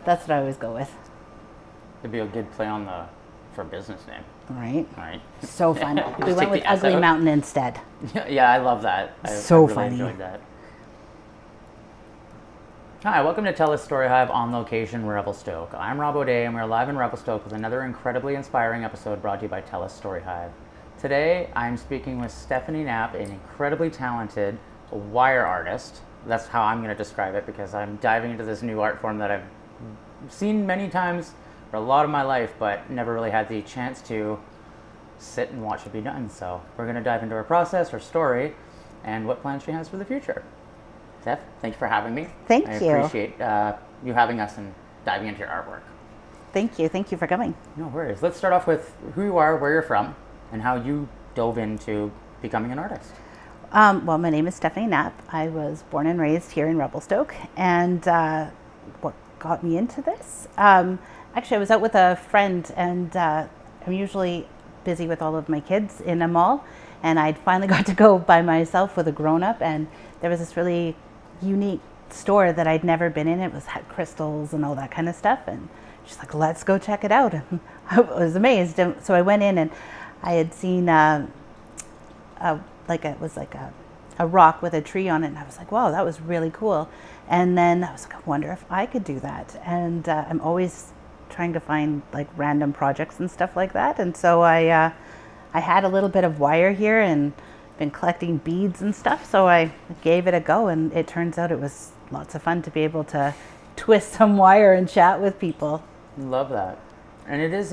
That's what I always go with. It'd be a good play on for a business name. Right. So fun. We Just went take with the S Ugly out. Mountain instead. Yeah, I love that. So I really funny. enjoyed that. Hi, welcome to TELUS STORYHIVE On Location, Revelstoke. I'm Robb, and we're live in Revelstoke with another incredibly inspiring episode brought to you by TELUS STORYHIVE. Today, I'm speaking with Stefani Knapp, an incredibly talented wire artist. That's how I'm going to describe it because I'm diving into this new art form that I've seen many times for a lot of my life, but never really had the chance to sit and watch it be done. So we're going to dive into her process, her story, and what plans she has for the future. Steph, thank you for having me. Thank I you. appreciate you having us and diving into your artwork. Thank you. Thank you for coming. No worries. Let's start off with who you are, where you're from, and how you dove into becoming an artist. Well, my name is Stefani Knapp. I was born and raised here in Revelstoke. And what got me into this? Actually, I was out with a friend, and I'm usually busy with all of my kids in a mall. And I'd finally got to go by myself with a grown-up, and there was this really unique store that I'd never been in. It had crystals and all that kind of stuff, and she's like, let's go check it out. And I was amazed. And so I went in, and I had seen a rock with a tree on it, and I was like, wow, that was really cool. And then I was like, I wonder if I could do that. And I'm always trying to find like random projects and stuff like that. And so I had a little bit of wire here and been collecting beads and stuff, so I gave it a go, and it turns out it was lots of fun to be able to twist some wire and chat with people. Love that. And it is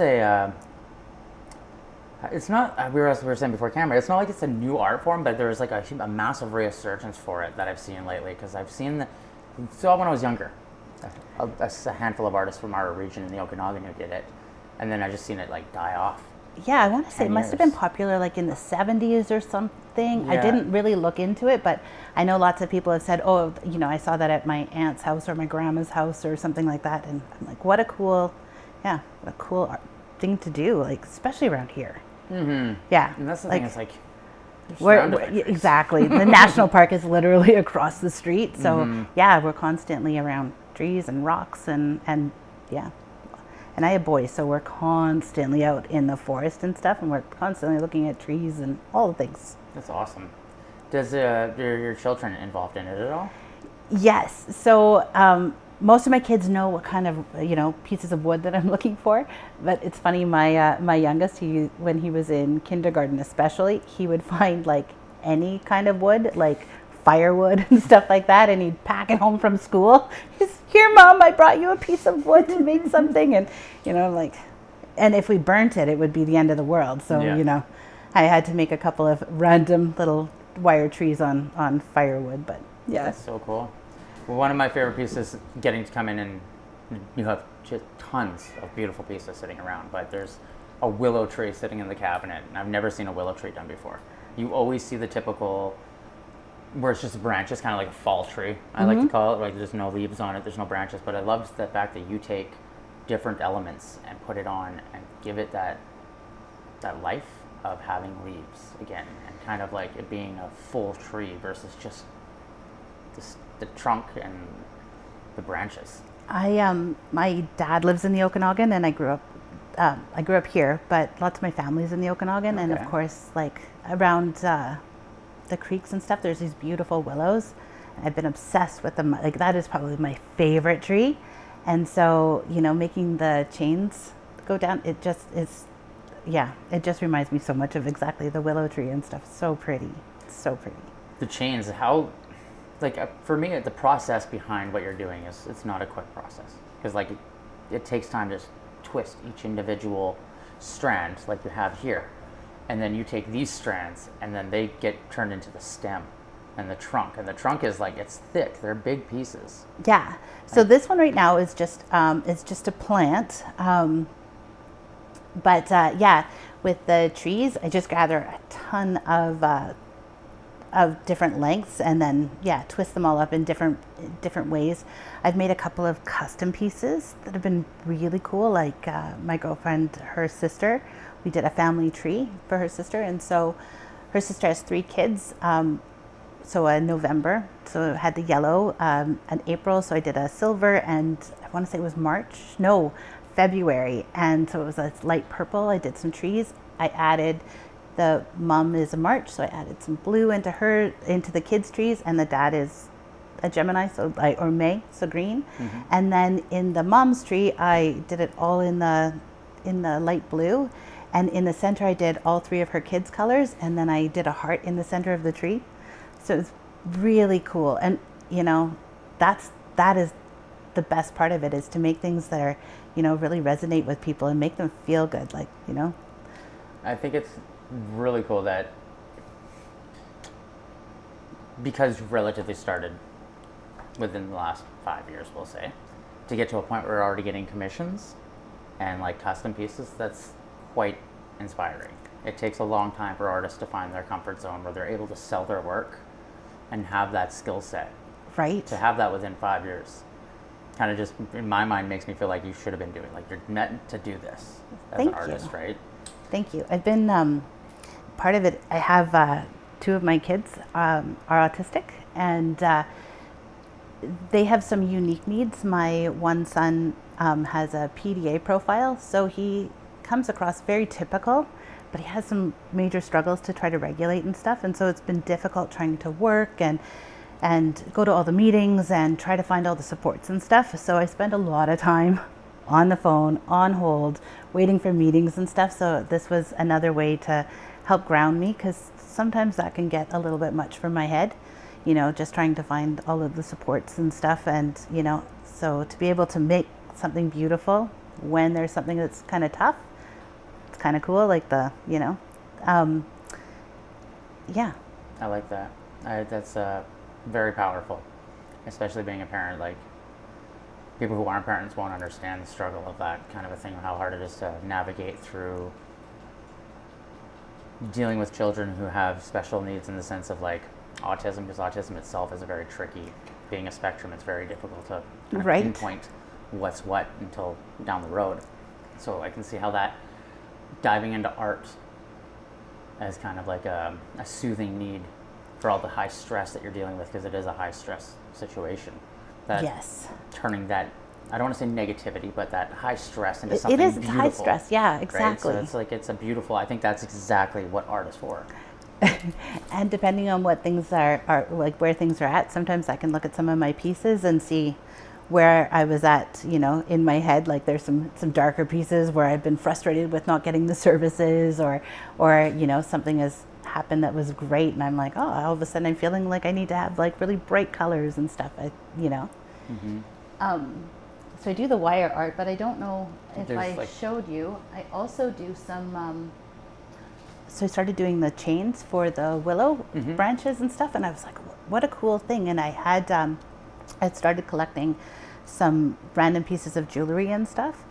it's not, we were saying before camera, it's not like it's a new art form, but there's like a massive resurgence for it that I've seen lately, because I've seen so when I was younger, a handful of artists from our region in the Okanagan who did it, and then I just seen it like die off. Yeah, I want to say it must have been popular like in the 70s or something. Yeah. I didn't really look into it, but I know lots of people have said, oh, I saw that at my aunt's house or my grandma's house or something like that. And I'm like, what a cool thing to do, like especially around here. Mm-hmm. Yeah. And that's the like, thing, it's like, exactly. The national park is literally across the street. So yeah, we're constantly around trees and rocks and yeah. And I have boys, so we're constantly out in the forest and stuff, and we're constantly looking at trees and all the things. That's awesome. Does your children involved in it at all? Yes. So most of my kids know what kind of pieces of wood that I'm looking for. But it's funny, my youngest, when he was in kindergarten especially, he would find like any kind of wood, like firewood and stuff like that, and he'd pack it home from school. He's, here, Mom, I brought you a piece of wood to make something. And and if we burnt it, it would be the end of the world. So yeah. I had to make a couple of random little wire trees on firewood. But yeah, that's so cool. Well, one of my favorite pieces, getting to come in, and you have just tons of beautiful pieces sitting around, but there's a willow tree sitting in the cabinet, and I've never seen a willow tree done before. You always see the typical, where it's just branches, kind of like a fall tree, I like to call it. Like there's no leaves on it, there's no branches, but I love the fact that you take different elements and put it on and give it that life of having leaves again, and kind of like it being a full tree versus just the trunk and the branches. My dad lives in the Okanagan, and I grew up here, but lots of my family's in the Okanagan, and of course, like around the creeks and stuff, there's these beautiful willows. I've been obsessed with them. Like that is probably my favorite tree. And so, making the chains go down, it just reminds me so much of exactly the willow tree and stuff. So pretty. So pretty. The chains, for me, the process behind what you're doing it's not a quick process, because it takes time to twist each individual strand like you have here. And then you take these strands, and then they get turned into the stem and the trunk. And the trunk is it's thick. They're big pieces. Yeah. So this one right now is just a plant. With the trees, I just gather a ton of different lengths, and then twist them all up in different ways. I've made a couple of custom pieces that have been really cool. Like my girlfriend, her sister, we did a family tree for her sister, and so her sister has 3 kids. so a November, so it had the yellow, an April, so I did a silver, and I want to say it was February, and so it was a light purple. I did some trees. I added, the mom is a March, so I added some blue into the kids' trees, and the dad is a Gemini, or May, so green. And then in the mom's tree, I did it all in the light blue, and in the center I did all 3 of her kids' colors, and then I did a heart in the center of the tree. So it's really cool, and that is the best part of it, is to make things that are, really resonate with people and make them feel good, I think it's really cool that, because you've relatively started within the last 5 years, we'll say, to get to a point where we're already getting commissions and custom pieces, that's quite inspiring. It takes a long time for artists to find their comfort zone where they're able to sell their work and have that skill set. Right. To have that within 5 years kind of just, in my mind, makes me feel like you should have been doing, you're meant to do this as an artist, right? Thank you. I've been part of it. I have 2 of my kids are autistic, and they have some unique needs. My one son has a PDA profile, so he comes across very typical, but he has some major struggles to try to regulate and stuff, and so it's been difficult trying to work and go to all the meetings and try to find all the supports and stuff. So I spend a lot of time on the phone, on hold, waiting for meetings and stuff. So this was another way to help ground me, because sometimes that can get a little bit much for my head, just trying to find all of the supports and stuff. And, so to be able to make something beautiful when there's something that's kind of tough, it's kind of cool, yeah. I like that. That's very powerful, especially being a parent. People who aren't parents won't understand the struggle of that kind of a thing, how hard it is to navigate through dealing with children who have special needs, in the sense of autism, because autism itself is a very tricky, being a spectrum, it's very difficult to kind of pinpoint what's what until down the road. So I can see how that diving into art as kind of a soothing need for all the high stress that you're dealing with, because it is a high stress situation. Yes. Turning that, I don't want to say negativity, but that high stress into something beautiful. It is high stress, yeah, exactly. Right? So it's a beautiful, I think that's exactly what art is for. And depending on what things are where things are at, sometimes I can look at some of my pieces and see where I was at, in my head. There's some darker pieces where I've been frustrated with not getting the services, or something has happened that was great, and I'm all of a sudden I'm feeling like I need to have really bright colors and stuff, so I do the wire art, but I don't know if I showed you. I also do some so I started doing the chains for the willow branches and stuff, and I was like, what a cool thing. And I had started collecting some random pieces of jewelry and stuff.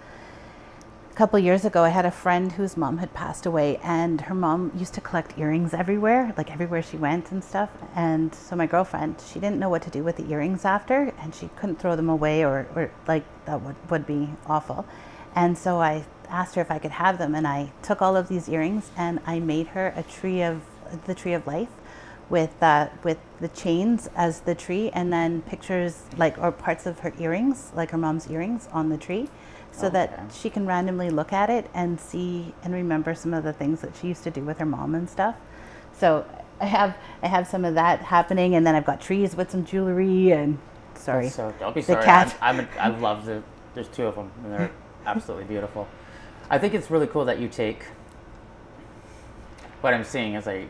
A couple of years ago, I had a friend whose mom had passed away, and her mom used to collect earrings everywhere, everywhere she went and stuff. And so my girlfriend, she didn't know what to do with the earrings after, and she couldn't throw them away, or that would be awful. And so I asked her if I could have them, and I took all of these earrings and I made her the tree of life with the chains as the tree, and then pictures or parts of her earrings, her mom's earrings, on the tree. So that she can randomly look at it and see and remember some of the things that she used to do with her mom and stuff. So I have some of that happening, and then I've got trees with some jewelry. And don't be sorry. Cat. I love there's 2 of them, and they're absolutely beautiful. I think it's really cool that you take what I'm seeing as a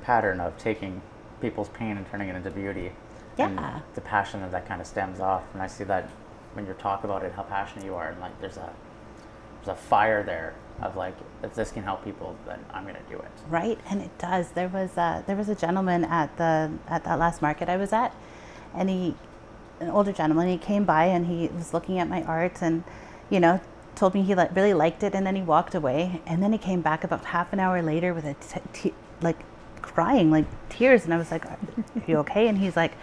pattern of taking people's pain and turning it into beauty. Yeah. And the passion that kind of stems off, and I see that when you talk about it, how passionate you are, and there's a fire there of if this can help people, then I'm going to do it. Right, and it does. There was a gentleman at that last market I was at, and an older gentleman. He came by and he was looking at my art, and told me he really liked it, and then he walked away, and then he came back about half an hour later with crying, tears, and I was like, "Are you okay?" And he's like,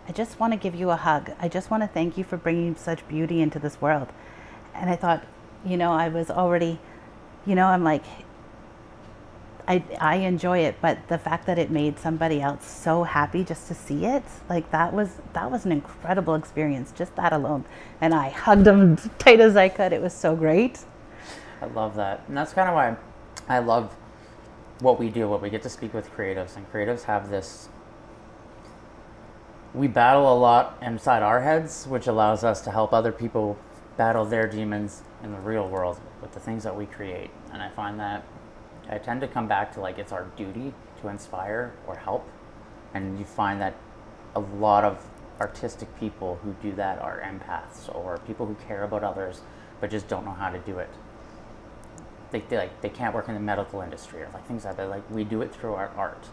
"I just want to give you a hug. I just want to thank you for bringing such beauty into this world." And I thought, I was already, I'm I enjoy it, but the fact that it made somebody else so happy just to see it, like that was an incredible experience, just that alone. And I hugged them tight as I could. It was so great. I love that. And that's kind of why I love what we do, what we get to speak with creatives. And creatives have this, we battle a lot inside our heads, which allows us to help other people battle their demons in the real world with the things that we create. And I find that I tend to come back to like it's our duty to inspire or help. And you find that a lot of artistic people who do that are empaths or people who care about others but just don't know how to do it. They can't work in the medical industry or like things like that. Like we do it through our art.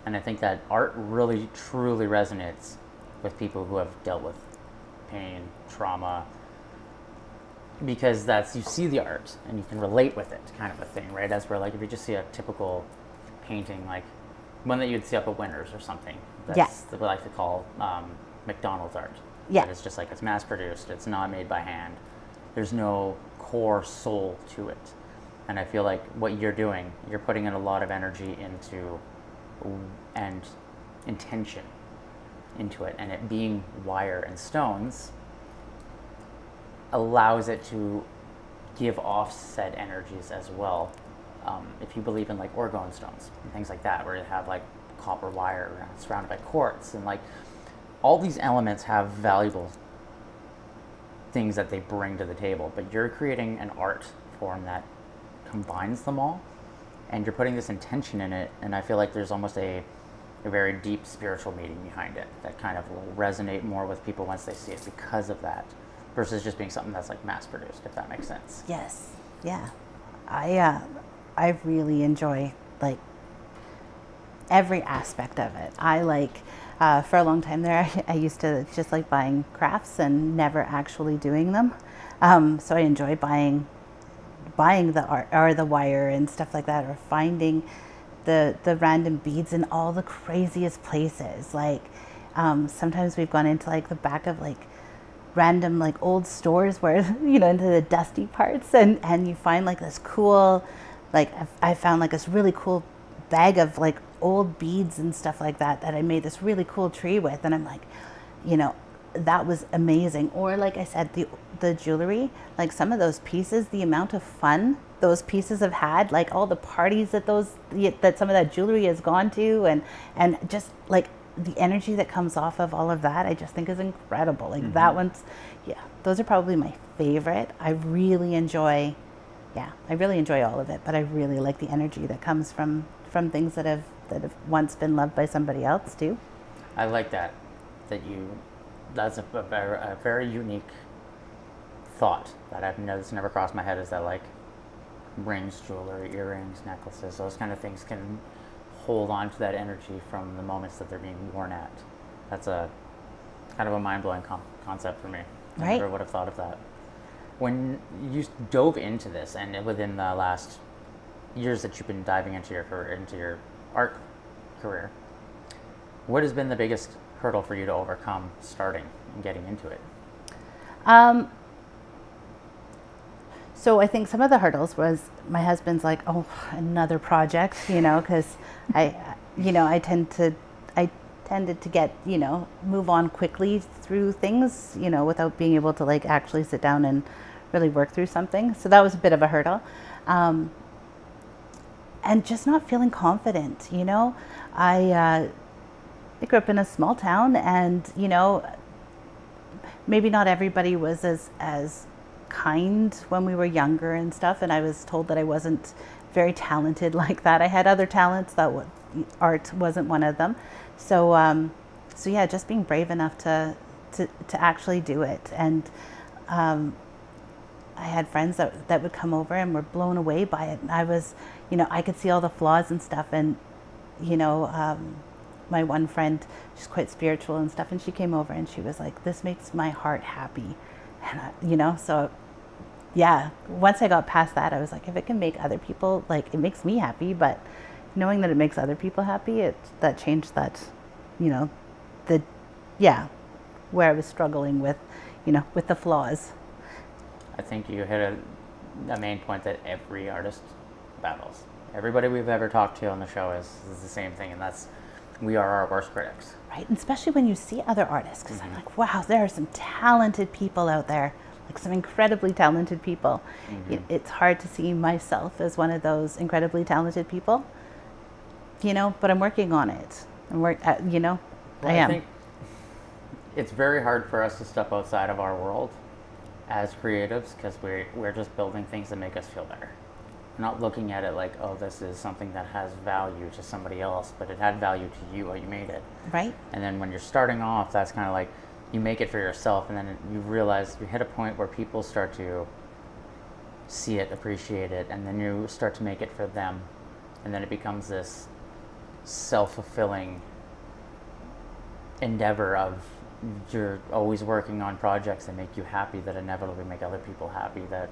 And I think that art really truly resonates with people who have dealt with pain, trauma, because that's, you see the art and you can relate with it, kind of a thing, right? As where like if you just see a typical painting, like one that you'd see up at Winners or something, that's that we like to call McDonald's art. Yeah. It's just like it's mass produced, it's not made by hand. There's no core soul to it. And I feel like what you're doing, you're putting in a lot of energy into and intention into it, and it being wire and stones allows it to give off said energies as well. If you believe in like orgone stones and things like that, where you have like copper wire surrounded by quartz, and like all these elements have valuable things that they bring to the table, but you're creating an art form that combines them all, and you're putting this intention in it, and I feel like there's almost a very deep spiritual meaning behind it that kind of will resonate more with people once they see it because of that, versus just being something that's like mass produced, if that makes sense. Yes. Yeah. I really enjoy like every aspect of it. I like for a long time there I used to just like buying crafts and never actually doing them. So I enjoy buying the art or the wire and stuff like that, or finding the random beads in all the craziest places. Like sometimes we've gone into like the back of like random like old stores where into the dusty parts, and you find like this cool, like I found like this really cool bag of like old beads and stuff like that I made this really cool tree with, and I'm like, that was amazing. Or like I said, the jewelry, like some of those pieces, the amount of fun those pieces have had, like all the parties that some of that jewelry has gone to, and just like the energy that comes off of all of that, I just think is incredible. Like that one's, those are probably my favorite. I really enjoy all of it, but I really like the energy that comes from things that have once been loved by somebody else too. I like that's a very unique thought that that's never crossed my head, is that like rings, jewelry, earrings, necklaces, those kind of things can hold on to that energy from the moments that they're being worn at. That's a kind of a mind-blowing concept for me. I never would have thought of that. When you dove into this, and within the last years that you've been diving into your art career, what has been the biggest hurdle for you to overcome starting and getting into it? So I think some of the hurdles was my husband's like, oh, another project, because I tended to get, move on quickly through things, without being able to like actually sit down and really work through something. So that was a bit of a hurdle. And just not feeling confident, I grew up in a small town, and, maybe not everybody was as kind when we were younger and stuff, and I was told that I wasn't very talented like that. I had other talents, art wasn't one of them. So yeah, just being brave enough to actually do it. And I had friends that would come over and were blown away by it. And I was, I could see all the flaws and stuff. And my one friend, she's quite spiritual and stuff, and she came over and she was like, this makes my heart happy. And so yeah, once I got past that, I was like, if it can make other people, like, it makes me happy, but knowing that it makes other people happy, that changed that, where I was struggling with, with the flaws. I think you hit a main point that every artist battles, Everybody we've ever talked to on the show is the same thing, and that's, we are our worst critics. Right, and especially when you see other artists, because I'm like, wow, there are some talented people out there, like some incredibly talented people. It's hard to see myself as one of those incredibly talented people, but I'm working on it. Well, I am. think it's very hard for us to step outside of our world as creatives, because we're just building things that make us feel better. We're not looking at it like, oh, this is something that has value to somebody else, but it had value to you while you made it. Right. And then when you're starting off, that's kind of like, you make it for yourself, and then you realize you hit a point where people start to see it, appreciate it, and then you start to make it for them. And then it becomes this self-fulfilling endeavor of, you're always working on projects that make you happy, that inevitably make other people happy, that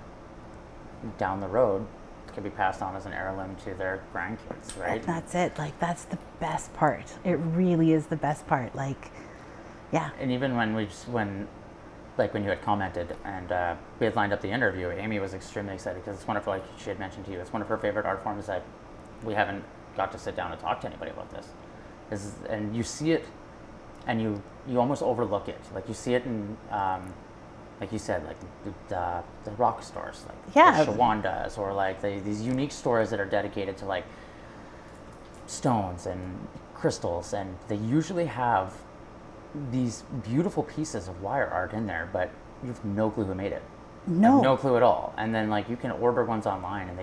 down the road can be passed on as an heirloom to their grandkids, right? And that's it. Like, that's the best part. It really is the best part. Like, yeah. And even when you had commented and we had lined up the interview, Amy was extremely excited because it's one of, like she had mentioned to you, it's one of her favorite art forms that we haven't got to sit down and talk to anybody about this. And you see it, and you almost overlook it. Like, you see it in, like you said, like the rock stores, like the Shawandas, or like these unique stores that are dedicated to like stones and crystals, and they usually have these beautiful pieces of wire art in there, but you have no clue who made it. No. Like, no clue at all. And then like you can order ones online and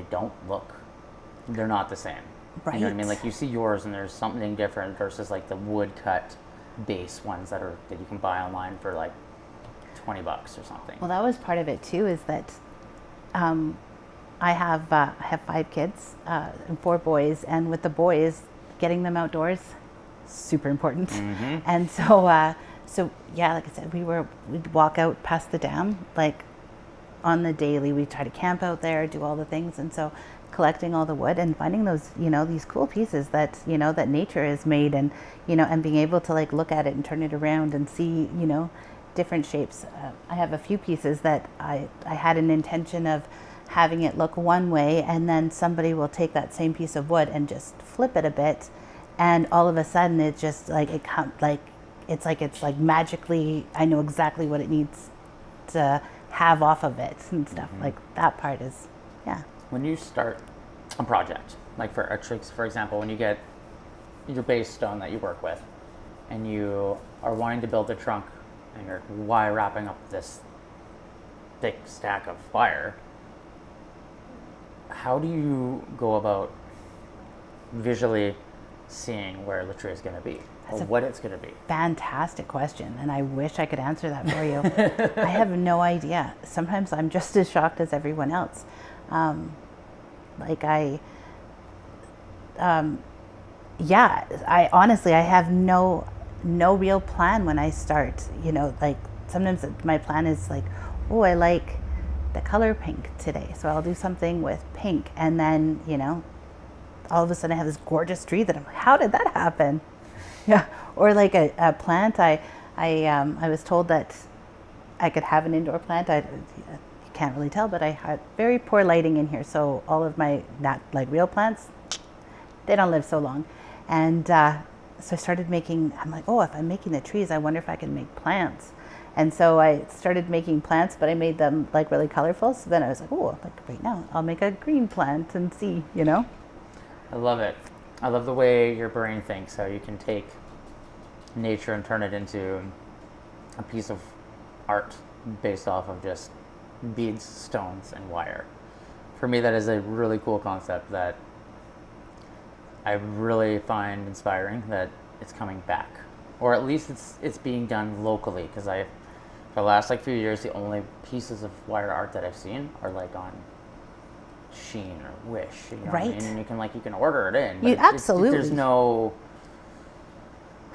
they're not the same. Right. You know what I mean? Like, you see yours and there's something different versus like the wood cut base ones that you can buy online for like $20 or something. Well, that was part of it too, is that I have 5 kids and 4 boys, and with the boys, getting them outdoors, super important. And so yeah, like I said, we'd walk out past the dam, like on the daily. We try to camp out there, do all the things, and so collecting all the wood and finding those, these cool pieces that, that nature has made, and, and being able to like look at it and turn it around and see, different shapes. I have a few pieces that I had an intention of having it look one way, and then somebody will take that same piece of wood and just flip it a bit, and all of a sudden it's just like it's like magically, I know exactly what it needs to have off of it and stuff. Like, that part is, yeah. When you start a project, like for example, when you get your base stone that you work with, and you are wanting to build a trunk, and you're wrapping up this thick stack of wire, how do you go about visually seeing where the tree is going to be, or what it's going to be? Fantastic question, and I wish I could answer that for you. I have no idea. Sometimes I'm just as shocked as everyone else. I honestly, I have no real plan when I start. Like, sometimes my plan is like, oh, I like the color pink today, so I'll do something with pink, and then all of a sudden I have this gorgeous tree that I'm like, how did that happen? Yeah. Or like a plant. I was told that I could have an indoor plant. You can't really tell, but I had very poor lighting in here, so all of my real plants, they don't live so long. And so I started I'm like, oh, if I'm making the trees, I wonder if I can make plants. And so I started making plants, but I made them like really colorful. So then I was like, oh, like right now I'll make a green plant and see, I love it. I love the way your brain thinks, how you can take nature and turn it into a piece of art based off of just beads, stones, and wire. For me, that is a really cool concept that I really find inspiring, that it's coming back, or at least it's being done locally. Because for the last few years, the only pieces of wire art that I've seen are like on Shein or Wish, right? What I mean? And you can order it in. But absolutely. There's no.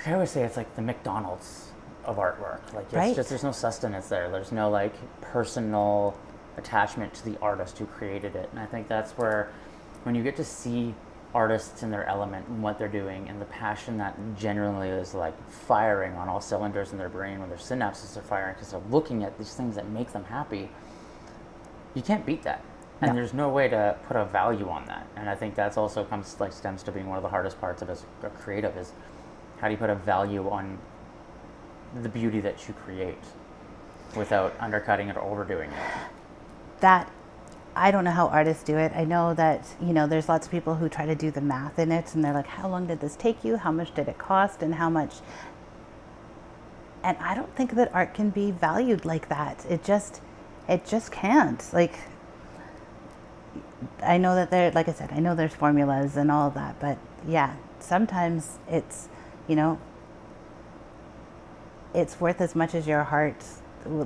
I always say it's like the McDonald's of artwork. Like, it's right. just, there's no sustenance there. There's no like personal attachment to the artist who created it. And I think that's where, when you get to see artists in their element and what they're doing, and the passion that generally is like firing on all cylinders in their brain, when their synapses are firing because they're looking at these things that make them happy, you can't beat that. And No. there's no way to put a value on that. And I think that's also stems to being one of the hardest parts of as a creative is how do you put a value on the beauty that you create without undercutting it or overdoing it. That, I don't know how artists do it. I know that, there's lots of people who try to do the math in it, and they're like, how long did this take you? How much did it cost? And how much? And I don't think that art can be valued like that. It just can't. Like, I know that like I said, I know there's formulas and all of that, but yeah, sometimes it's, it's worth as much as your heart,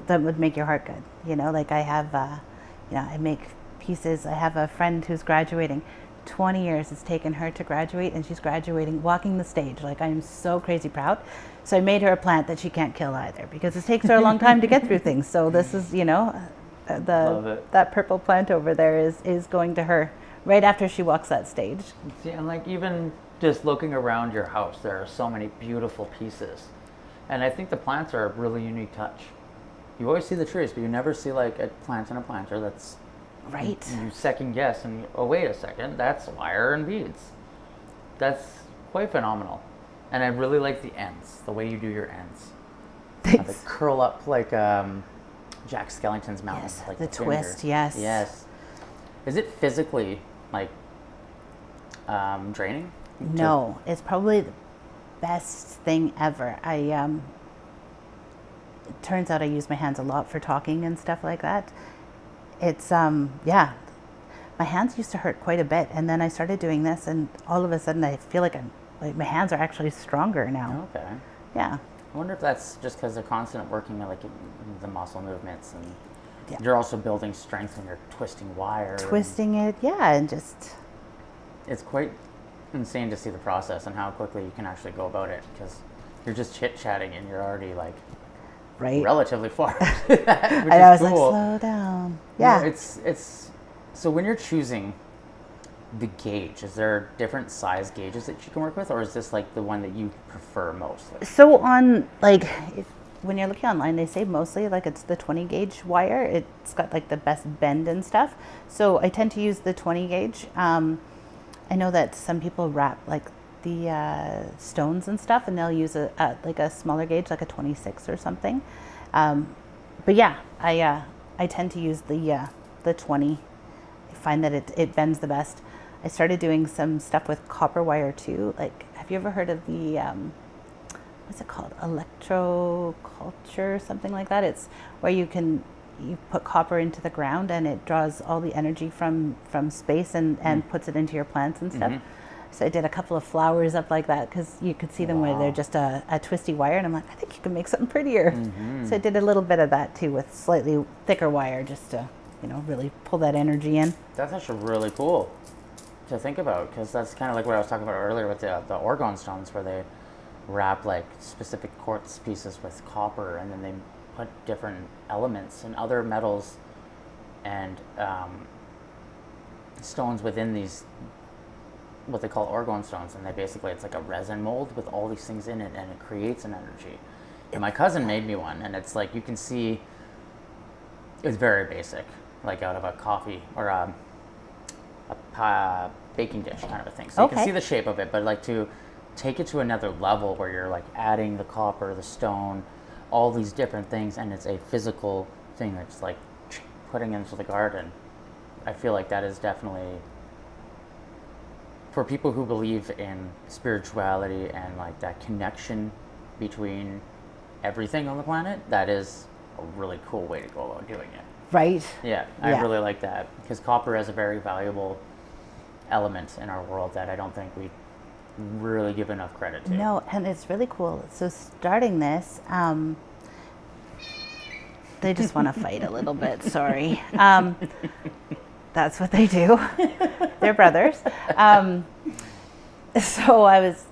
that would make your heart good. Like I have, I make pieces. I have a friend who's graduating. 20 years it's taken her to graduate, and she's graduating walking the stage. Like, I'm so crazy proud. So I made her a plant that she can't kill either, because it takes her a long time to get through things. So this is, that purple plant over there is going to her right after she walks that stage. See, and like even just looking around your house, there are so many beautiful pieces. And I think the plants are a really unique touch. You always see the trees, but you never see like a plant in a planter that's right. You second guess and oh wait a second, that's wire and beads. That's quite phenomenal. And I really like the ends, the way you do your ends. Thanks. They curl up like Jack Skellington's mountain. Yes, like the finger. twist, yes. Yes. Is it physically like draining? No, it's probably the best thing ever. It turns out I use my hands a lot for talking and stuff like that. It's my hands used to hurt quite a bit, and then I started doing this, and all of a sudden I feel like my hands are actually stronger now. Okay. Yeah. I wonder if that's just because they're constant working like the muscle movements, and Yeah. you're also building strength when you're twisting wire. Twisting it, yeah, and just. It's quite insane to see the process and how quickly you can actually go about it, because you're just chit-chatting and you're already like Right. relatively far. Which I is was cool. like, slow down. Yeah. No, it's so when you're choosing the gauge, is there different size gauges that you can work with, or is this like the one that you prefer mostly? So on when you're looking online, they say mostly like it's the 20 gauge wire. It's got like the best bend and stuff. So I tend to use the 20 gauge. I know that some people wrap like the stones and stuff, and they'll use a smaller gauge, like a 26 or something. But yeah, I tend to use the 20. I find that it bends the best. I started doing some stuff with copper wire too. Like, have you ever heard of the what's it called? Electroculture, something like that. It's where you put copper into the ground, and it draws all the energy from space and puts it into your plants and stuff. Mm-hmm. So I did a couple of flowers up like that, because you could see them where they're just a twisty wire, and I'm like, I think you can make something prettier. Mm-hmm. So I did a little bit of that too with slightly thicker wire, just to really pull that energy in. That's actually really cool to think about, because that's kind of like what I was talking about earlier with the orgone stones, where they wrap like specific quartz pieces with copper, and then they put different elements and other metals and stones within these, what they call orgone stones, and it's like a resin mold with all these things in it, and it creates an energy. And my cousin made me one, and it's like you can see it's very basic, like out of a coffee or a baking dish kind of a thing. So you can see the shape of it, but like to take it to another level where you're like adding the copper, the stone, all these different things, and it's a physical thing that's like putting into the garden. I feel like that is definitely, for people who believe in spirituality and like that connection between everything on the planet, that is a really cool way to go about doing it. Right. Yeah, I really like that, because copper is a very valuable element in our world that I don't think we really give enough credit to. No, and it's really cool. So starting this, they just want to fight a little bit. Sorry. That's what they do. They're brothers. So I was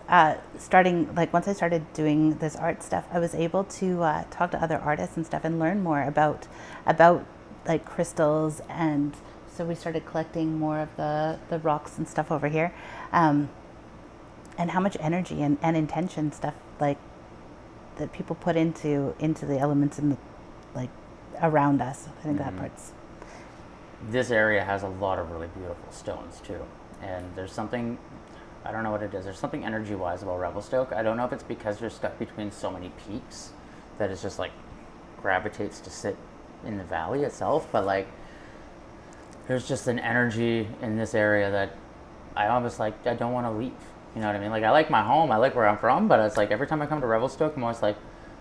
starting, like once I started doing this art stuff, I was able to talk to other artists and stuff and learn more about like crystals. And so we started collecting more of the rocks and stuff over here. And how much energy and intention stuff like that people put into the elements and like around us. I think that part's this area has a lot of really beautiful stones too. And there's something, I don't know what it is, there's something energy-wise about Revelstoke. I don't know if it's because you're stuck between so many peaks that it's just like gravitates to sit in the valley itself, but like there's just an energy in this area that I almost like, I don't want to leave. You know what I mean? Like, I like my home, I like where I'm from, but it's like every time I come to Revelstoke, I'm always like,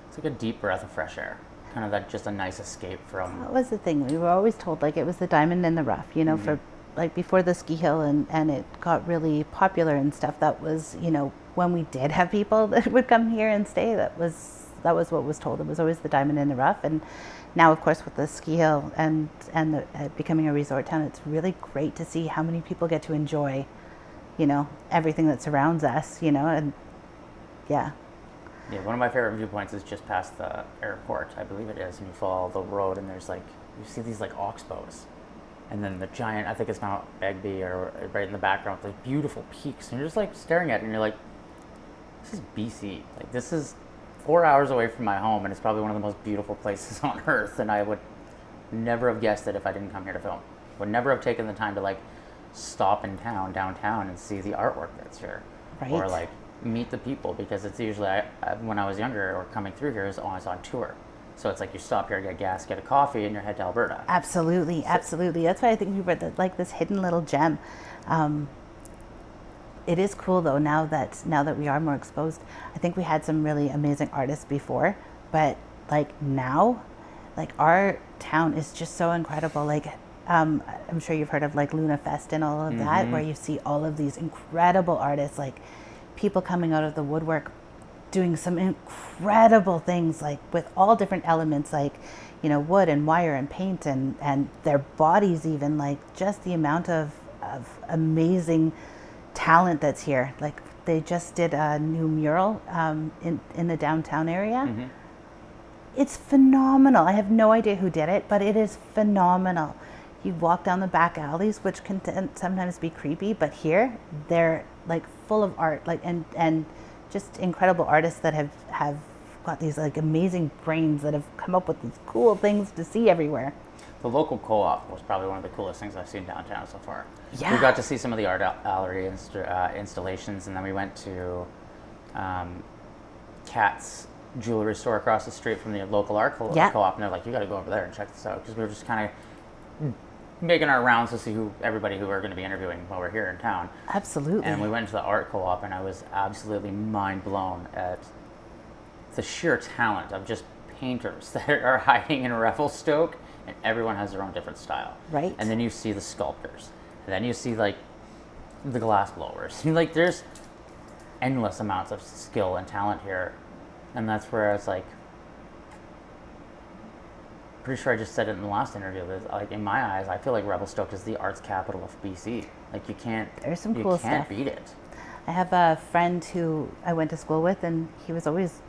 it's like a deep breath of fresh air. Kind of that, just a nice escape from. That was the thing. We were always told like it was the diamond in the rough, you know, for like before the ski hill and it got really popular and stuff. That was, you know, when we did have people that would come here and stay, that was what was told. It was always the diamond in the rough. And now, of course, with the ski hill and becoming a resort town, it's really great to see how many people get to enjoy, you know, everything that surrounds us, you know, and yeah. Yeah, one of my favorite viewpoints is just past the airport, I believe it is, and you follow the road and there's like, you see these like oxbows. And then the giant, I think it's Mount Begbie or right in the background, with these beautiful peaks. And you're just like staring at it and you're like, this is BC. Like, this is 4 hours away from my home and it's probably one of the most beautiful places on earth. And I would never have guessed it if I didn't come here to film. Would never have taken the time to like stop in downtown and see the artwork that's here. Right. Or like meet the people, because it's usually, when I was younger or coming through here, is always on tour. So it's like you stop here, get gas, get a coffee, and you're head to Alberta. Absolutely, absolutely. That's why I think we were like this hidden little gem. It is cool though, now that we are more exposed. I think we had some really amazing artists before, but like now, like our town is just so incredible. Like I'm sure you've heard of like Luna Fest and all of that, where you see all of these incredible artists, like people coming out of the woodwork doing some incredible things, like with all different elements, like, you know, wood and wire and paint and their bodies, even like just the amount of amazing talent that's here. Like they just did a new mural in the downtown area. It's phenomenal. I have no idea who did it, but it is phenomenal. You walk down the back alleys, which can sometimes be creepy, but here they're like full of art, like and just incredible artists that have got these like amazing brains that have come up with these cool things to see everywhere. The local co-op was probably one of the coolest things I've seen downtown so far. Yeah. We got to see some of the art gallery installations, and then we went to Kat's jewelry store across the street from the local art co-op, and they're like, you got to go over there and check this out, because we were just kind of making our rounds to see everybody who we're going to be interviewing while we're here in town. Absolutely. And we went to the art co-op, and I was absolutely mind blown at the sheer talent of just painters that are hiding in Revelstoke, and everyone has their own different style. Right. And then you see the sculptors, and then you see like the glass blowers. Like there's endless amounts of skill and talent here, and that's where it's like, pretty sure I just said it in the last interview, that like in my eyes, I feel like Revelstoke is the arts capital of BC. Like you can't, there's some cool stuff. You can't beat it. I have a friend who I went to school with, and he was always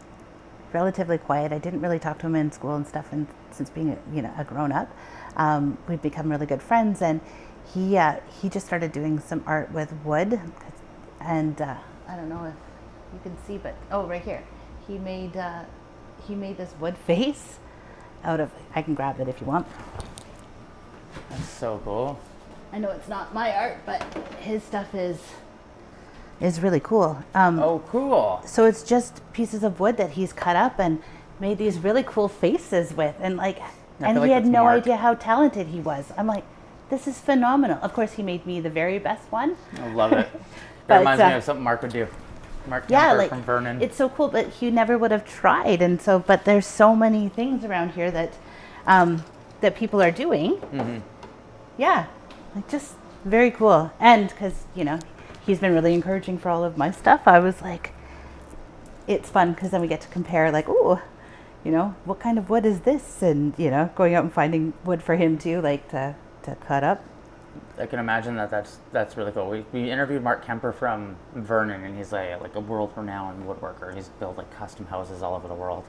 relatively quiet. I didn't really talk to him in school and stuff, and since being a grown up, we've become really good friends. And he just started doing some art with wood, and I don't know if you can see, but right here, he made this wood face out of, I can grab it if you want. That's so cool. I know it's not my art, but his stuff is really cool. Oh, cool. So it's just pieces of wood that he's cut up and made these really cool faces with, and like, and he had no idea how talented he was. I'm like, this is phenomenal. Of course, he made me the very best one. I love it. But, It reminds me of something Mark would do. Mark Kemper like from Vernon. It's so cool, but he never would have tried. And so, but there's so many things around here that that people are doing. Yeah, like just very cool. And because he's been really encouraging for all of my stuff, I was like, it's fun because then we get to compare, like, ooh, what kind of wood is this? And, going out and finding wood for him too, like to cut up. I can imagine that's really cool. We interviewed Mark Kemper from Vernon, and he's like a world-renowned woodworker. He's built like custom houses all over the world.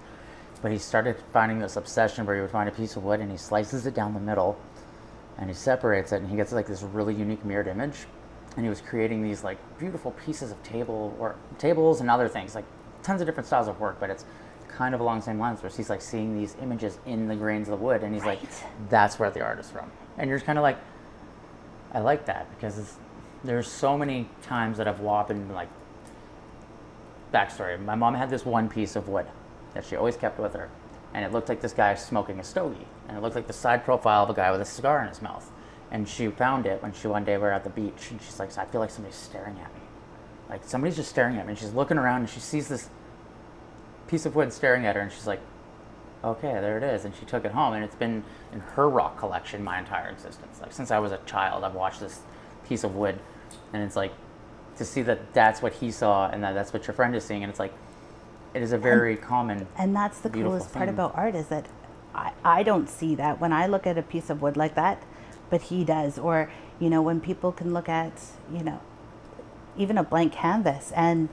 But he started finding this obsession where he would find a piece of wood and he slices it down the middle and he separates it, and he gets like this really unique mirrored image. And he was creating these like beautiful pieces of tables and other things, like tons of different styles of work, but it's kind of along the same lines where he's like seeing these images in the grains of the wood, and he's like, that's where the art is from. And you're just kind of like, I like that because there's so many times that I've walked in, like, backstory. My mom had this one piece of wood that she always kept with her, and it looked like this guy smoking a stogie, and it looked like the side profile of a guy with a cigar in his mouth. And she found it when one day we were at the beach, and she's like, I feel like somebody's staring at me. Like, somebody's just staring at me. And she's looking around, and she sees this piece of wood staring at her, and she's like, okay, there it is. And she took it home, and it's been in her rock collection my entire existence. Like, since I was a child, I've watched this piece of wood, and it's like, to see that that's what he saw, and that's what your friend is seeing, and it's like, it is a very common, and that's the beautiful coolest part theme. about art, is that I don't see that when I look at a piece of wood like that, but he does. Or, you know, when people can look at, you know, even a blank canvas and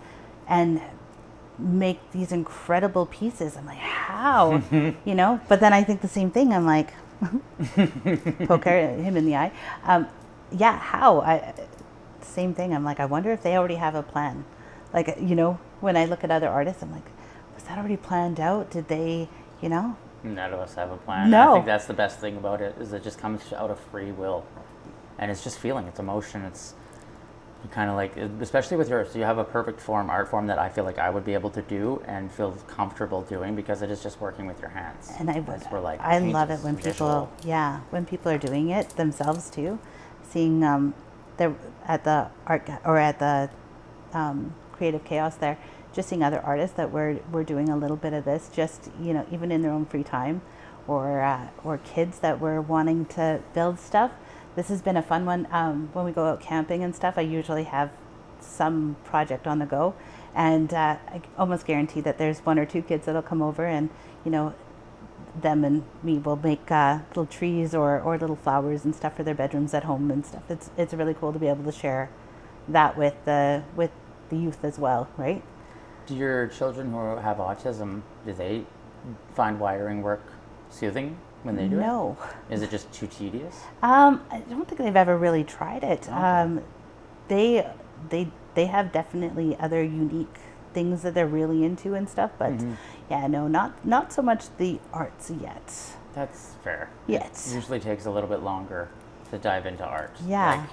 make these incredible pieces. I'm like, how? You know? But then I think the same thing. I'm like, poke him in the eye. Yeah, how? Same thing. I'm like, I wonder if they already have a plan. Like, you know, when I look at other artists, I'm like, was that already planned out? Did they, you know? None of us have a plan. No. I think that's the best thing about it, is it just comes out of free will. And it's just feeling, it's emotion, it's you kind of like, especially with yours, you have a perfect art form that I feel like I would be able to do and feel comfortable doing, because it is just working with your hands. And I love it when people, when people are doing it themselves too. Seeing they're at the art or at the Creative Chaos there, just seeing other artists that were doing a little bit of this, just, you know, even in their own free time, or kids that were wanting to build stuff. This has been a fun one. When we go out camping and stuff, I usually have some project on the go, and I almost guarantee that there's one or two kids that'll come over, and, you know, them and me will make little trees or little flowers and stuff for their bedrooms at home and stuff. It's really cool to be able to share that with the youth as well, right? Do your children who have autism, do they find wiring work soothing when they do it? No. Is it just too tedious? I don't think they've ever really tried it. Okay. They have definitely other unique things that they're really into and stuff, but yeah, no, not so much the arts yet. That's fair. Yet. It usually takes a little bit longer to dive into art. Yeah. Like,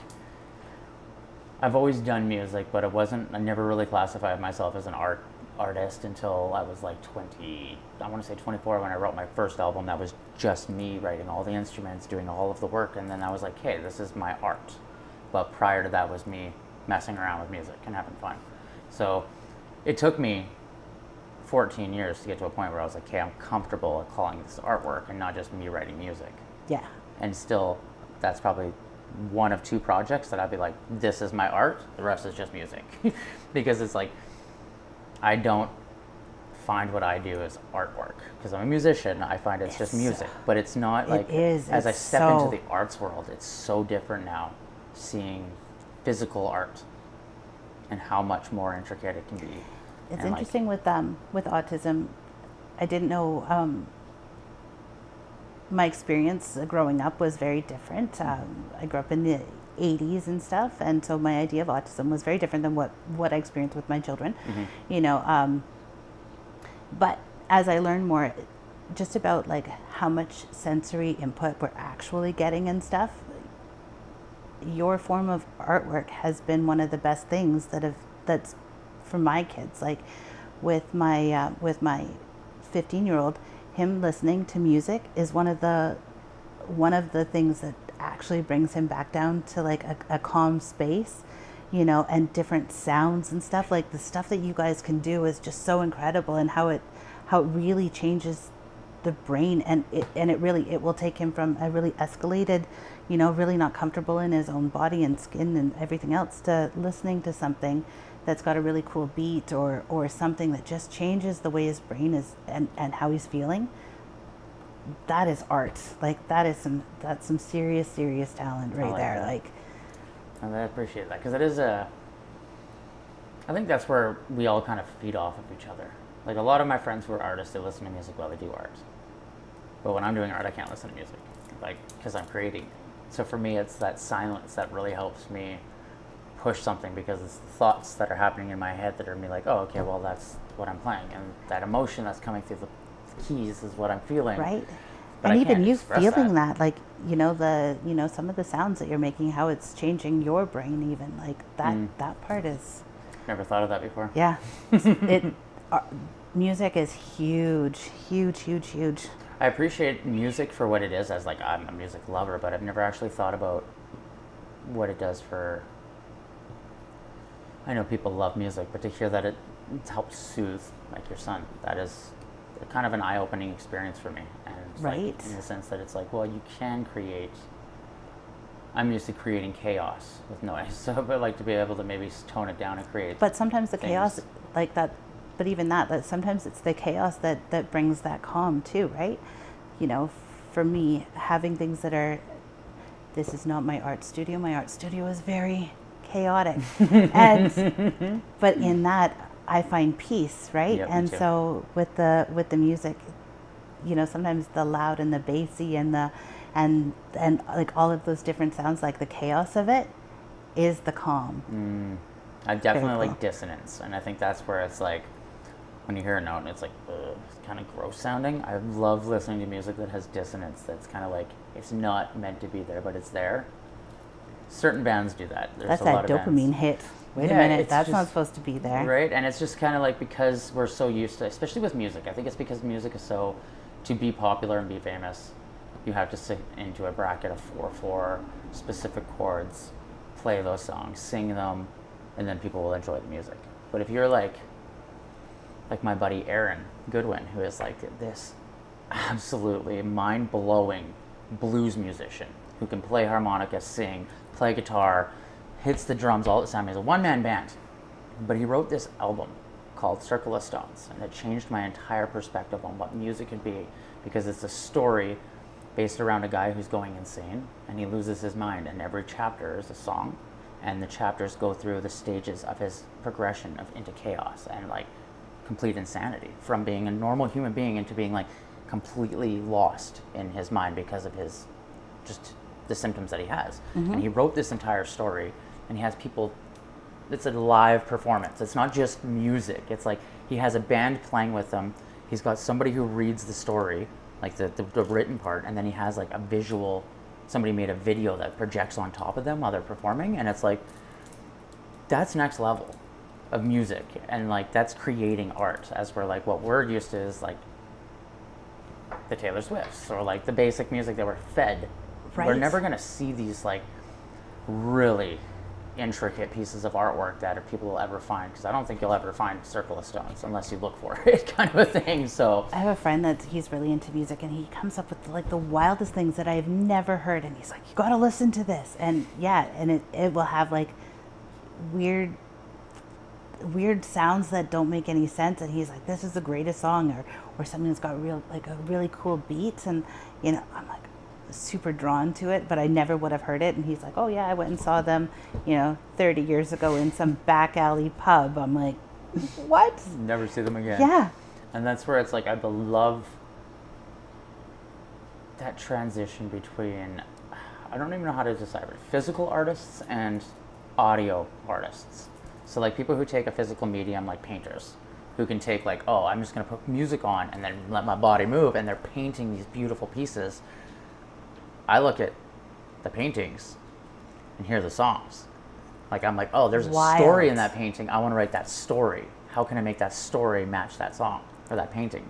I've always done music, but I never really classified myself as an artist until I was like 24 when I wrote my first album. That was just me writing all the instruments, doing all of the work, and then I was like, hey, this is my art. But prior to that was me messing around with music and having fun. So it took me 14 years to get to a point where I was like, okay, I'm comfortable at calling this artwork and not just me writing music. Yeah. And still, that's probably one of two projects that I'd be like, this is my art, the rest is just music. Because it's like, I don't find what I do as artwork. Because I'm a musician, I find it's just music. But it's not like, as I step into the arts world, it's so different now, seeing physical art and how much more intricate it can be. It's interesting with autism. I didn't know. My experience growing up was very different. I grew up in the 80s and stuff, and so my idea of autism was very different than what I experienced with my children. You know, but as I learned more, just about like how much sensory input we're actually getting and stuff, your form of artwork has been one of the best things that's for my kids. Like with my 15-year-old, him listening to music is one of the things that actually brings him back down to like a calm space, you know, and different sounds and stuff. Like the stuff that you guys can do is just so incredible, and how it really changes the brain, and it will take him from a really escalated, you know, really not comfortable in his own body and skin and everything else, to listening to something that's got a really cool beat or something that just changes the way his brain is and how he's feeling. That is art. Like that's some serious talent right there. That. Like, and I appreciate that, because it is I think that's where we all kind of feed off of each other. Like a lot of my friends who are artists, they listen to music while they do art. But when I'm doing art, I can't listen to music, like, because I'm creating. So for me, it's that silence that really helps me push something, because it's the thoughts that are happening in my head that are me like, oh, okay, well, that's what I'm playing, and that emotion that's coming through the keys is what I'm feeling. right. but and I even can't you express feeling that. that, like, some of the sounds that you're making, how it's changing your brain, even like that part is, Never thought of that before. yeah, it music is huge, huge, huge, huge. I appreciate music for what it is, as like I'm a music lover, but I've never actually thought about what it does for. I know people love music, but to hear that it helps soothe, like your son, that is kind of an eye-opening experience for me. And it's Right. like, in the sense that it's like, well, you can create. I'm used to creating chaos with noise, so but like to be able to maybe tone it down and create. But sometimes the things. chaos, like that, but even that sometimes it's the chaos that brings that calm too, right? For me, having things that are, this is not my art studio. My art studio is very chaotic, and but in that I find peace, right? Yep, me and too. so with the music, sometimes the loud and the bassy and the and like all of those different sounds, like the chaos of it is the calm. I definitely Very like dissonance, and I think that's where it's like, when you hear a note and it's like, it's kind of gross sounding. I love listening to music that has dissonance, that's kind of like, it's not meant to be there, but it's there. Certain bands do that. There's That's a lot that of dopamine bands. hit. Wait Yeah, a minute, it's that's not just- supposed to be there. Right, and it's just kind of like, because we're so used to, especially with music, I think it's because music is so, to be popular and be famous, you have to sit into a bracket of 4/4 specific chords, play those songs, sing them, and then people will enjoy the music. But if you're like my buddy Aaron Goodwin, who is like this absolutely mind-blowing blues musician who can play harmonica, sing, play guitar, hits the drums all the time. He's a one-man band. But he wrote this album called Circle of Stones, and it changed my entire perspective on what music could be, because it's a story based around a guy who's going insane, and he loses his mind, and every chapter is a song, and the chapters go through the stages of his progression into chaos and like complete insanity, from being a normal human being into being like completely lost in his mind because of his just the symptoms that he has. And he wrote this entire story, and he has people, it's a live performance. It's not just music. It's like he has a band playing with him. He's got somebody who reads the story, like the written part, and then he has like a visual, somebody made a video that projects on top of them while they're performing, and it's like, that's next level of music, and like that's creating art, as we're like, what we're used to is like the Taylor Swifts, or like the basic music that we're fed. We're Right. never going to see these like really intricate pieces of artwork that people will ever find, because I don't think you'll ever find Circle of Stones unless you look for it, kind of a thing. So I have a friend he's really into music, and he comes up with like the wildest things that I've never heard, and he's like, you got to listen to this. And yeah, and it will have like weird sounds that don't make any sense, and he's like, this is the greatest song, or something that's got a really cool beat, and I'm like super drawn to it, but I never would have heard it. And he's like, oh yeah, I went and saw them 30 years ago in some back alley pub. I'm like, what? never see them again. Yeah. And that's where it's like, I love that transition between, I don't even know how to decipher, physical artists and audio artists. So like people who take a physical medium, like painters, who can take like, oh, I'm just going to put music on and then let my body move, and they're painting these beautiful pieces. I look at the paintings and hear the songs. Like I'm like, oh, there's a story in that painting. I want to write that story. How can I make that story match that song or that painting?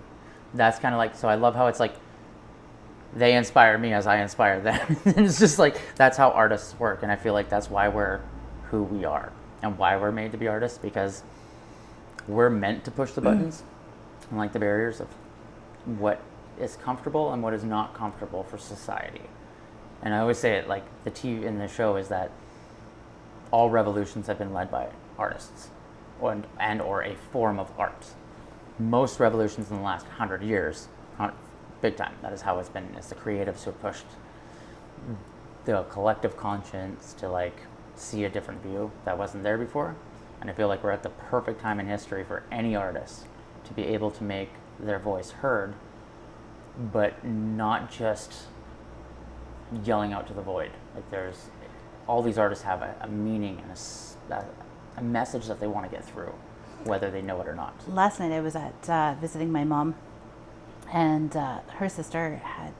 That's kind of like, so I love how it's like, they inspire me as I inspire them. It's just like, that's how artists work. And I feel like that's why we're who we are and why we're made to be artists, because we're meant to push the buttons and like the barriers of what is comfortable and what is not comfortable for society. And I always say it, like the T in the show is that all revolutions have been led by artists and or a form of art. Most revolutions in the last 100 years, big time, that is how it's been. It's the creatives who pushed the collective conscience to like see a different view that wasn't there before. And I feel like we're at the perfect time in history for any artist to be able to make their voice heard, but not just yelling out to the void. Like there's, all these artists have a meaning and a message that they want to get through, whether they know it or not. Last night I was at visiting my mom, and her sister had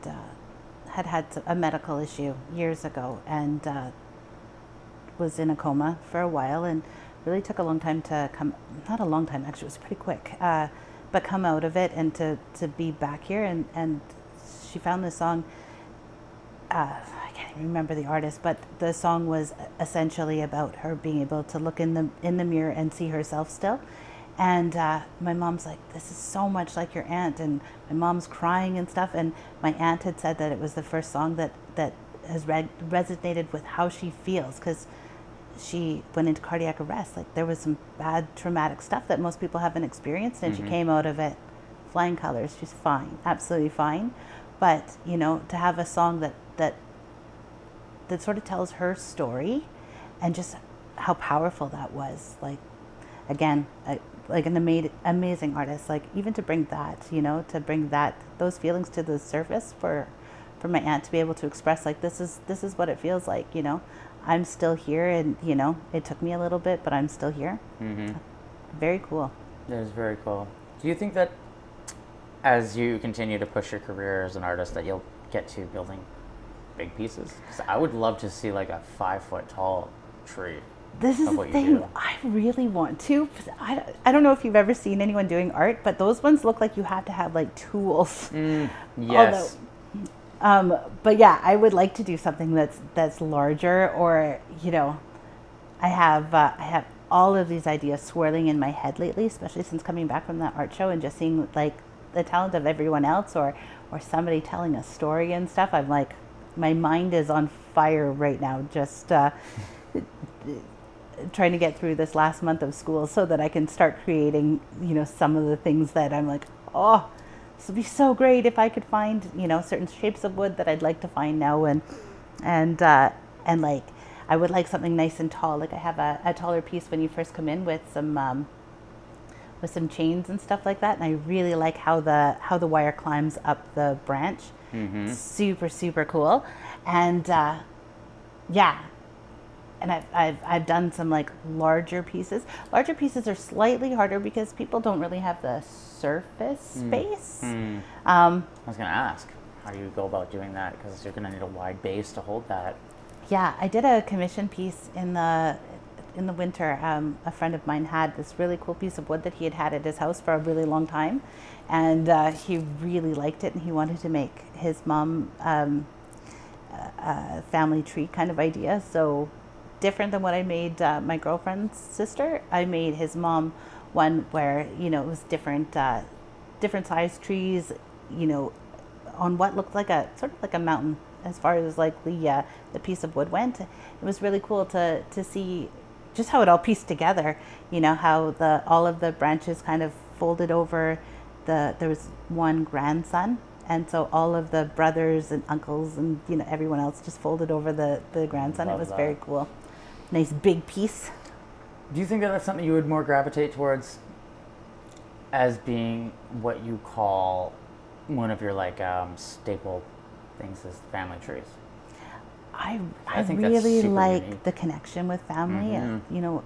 a medical issue years ago, and was in a coma for a while, and really took a long time to come, not a long time actually, it was pretty quick, but come out of it and to be back here, and she found this song. I can't even remember the artist, but the song was essentially about her being able to look in the mirror and see herself still. And my mom's like, this is so much like your aunt, and my mom's crying and stuff. And my aunt had said that it was the first song that has resonated with how she feels, because she went into cardiac arrest. Like, there was some bad traumatic stuff that most people haven't experienced, and she came out of it flying colors. She's fine, absolutely fine. But, you know, to have a song that sort of tells her story, and just how powerful that was. Like, again, like an amazing artist. Like, even to bring that, you know, to bring those feelings to the surface for my aunt to be able to express, like, this is what it feels like, you know. I'm still here, and, you know, it took me a little bit, but I'm still here. Very cool. That is very cool. Do you think that as you continue to push your career as an artist that you'll get to building big pieces? Because I would love to see like a 5-foot tall tree. This is the thing, I really want to. I don't know if you've ever seen anyone doing art, but those ones look like you have to have like tools. Yes. But yeah, I would like to do something that's larger, or, you know, I have all of these ideas swirling in my head lately, especially since coming back from that art show and just seeing like the talent of everyone else, or somebody telling a story and stuff. I'm like, my mind is on fire right now, just trying to get through this last month of school so that I can start creating, you know, some of the things that I'm like, oh, this would be so great if I could find, you know, certain shapes of wood that I'd like to find now, and like, I would like something nice and tall. Like, I have a taller piece when you first come in with some chains and stuff like that, and I really like how the wire climbs up the branch. Super, super cool. And yeah, and I've done some like larger pieces. Larger pieces are slightly harder because people don't really have the surface space. I was gonna ask, how do you go about doing that? Because you're gonna need a wide base to hold that. Yeah, I did a commission piece in the winter. A friend of mine had this really cool piece of wood that he had at his house for a really long time, and he really liked it, and he wanted to make his mom a family tree kind of idea. So different than what I made my girlfriend's sister, I made his mom one where, you know, it was different size trees, you know, on what looked like a sort of like a mountain as far as like the piece of wood went. It was really cool to see just how it all pieced together, you know, how all of the branches kind of folded over there was one grandson, and so all of the brothers and uncles and, you know, everyone else just folded over the grandson. It was very cool. Nice big piece. Do you think that that's something you would more gravitate towards as being what you call one of your like staple things is family trees? I think really like unique. The connection with family. You know,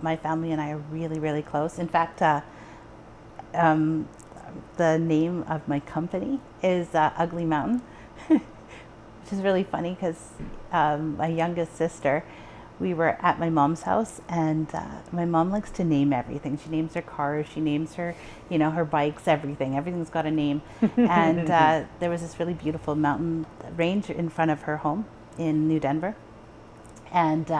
my family and I are really, really close. In fact, the name of my company is Ugly Mountain, which is really funny because my youngest sister, we were at my mom's house, and my mom likes to name everything. She names her cars, she names her, you know, her bikes, everything. Everything's got a name. And there was this really beautiful mountain range in front of her home in New Denver. And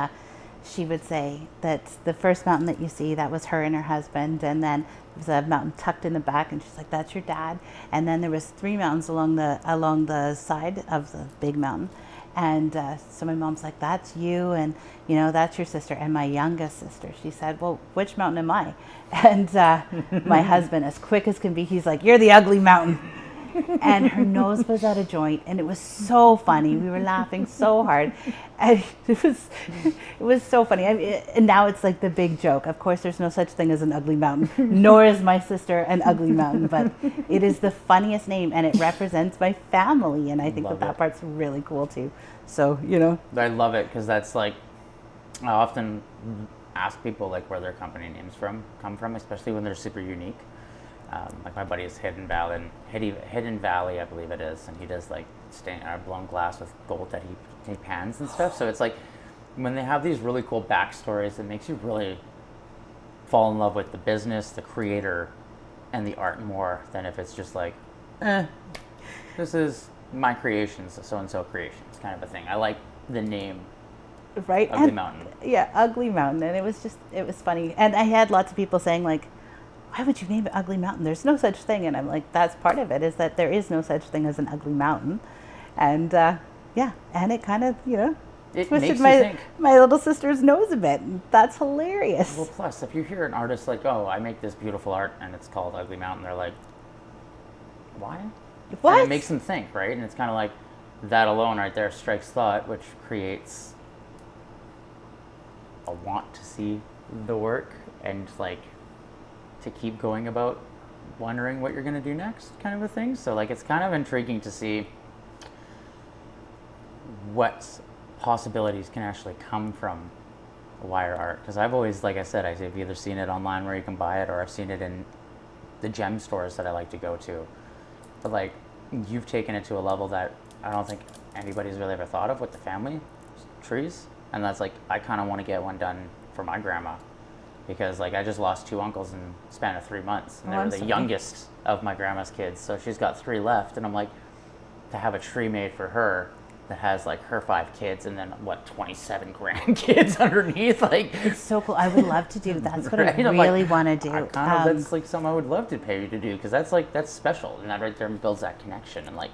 she would say that the first mountain that you see, that was her and her husband. And then there was a mountain tucked in the back, and she's like, that's your dad. And then there was 3 mountains along the side of the big mountain. And so my mom's like, that's you, and, you know, that's your sister. And my youngest sister, she said, well, which mountain am I? And my husband, as quick as can be, he's like, you're the ugly mountain. And her nose was out of joint, and it was so funny. We were laughing so hard, and it was so funny. And now it's like the big joke. Of course, there's no such thing as an ugly mountain, nor is my sister an ugly mountain. But it is the funniest name, and it represents my family. And I think that part's really cool too. So, you know, I love it because that's like, I often ask people like where their company names come from, especially when they're super unique. Like my buddy is Hidden Valley, I believe it is, and he does like blown glass with gold that he pans and stuff. So it's like when they have these really cool backstories, it makes you really fall in love with the business, the creator, and the art more than if it's just like, this is my creations, so and so creations kind of a thing. I like the name Right? Ugly Mountain. Yeah, Ugly Mountain. And it was funny. And I had lots of people saying like, why would you name it Ugly Mountain? There's no such thing. And I'm like, that's part of it, is that there is no such thing as an ugly mountain. And yeah, and it kind of, It twisted makes you think. my little sister's nose a bit. And that's hilarious. Well, plus, if you hear an artist like, oh, I make this beautiful art and it's called Ugly Mountain, they're like, why? What? And it makes them think, right? And it's kind of like that alone right there strikes thought, which creates a want to see the work and like to keep going about wondering what you're going to do next kind of a thing. So like it's kind of intriguing to see what possibilities can actually come from wire art, because I've always, like I said, I've either seen it online where you can buy it or I've seen it in the gem stores that I like to go to. But like you've taken it to a level that I don't think anybody's really ever thought of with the family trees, and that's like I kind of want to get one done for my grandma, because like I just lost 2 uncles in the span of 3 months, and they were the youngest of my grandma's kids, so she's got 3 left, and I'm like, to have a tree made for her that has like her 5 kids and then 27 grandkids underneath, like It's so cool. I would love to do that. That's what right? I I'm like, really want to do. I kind of, that's like something I would love to pay you to do, because that's special, and that right there builds that connection. And like,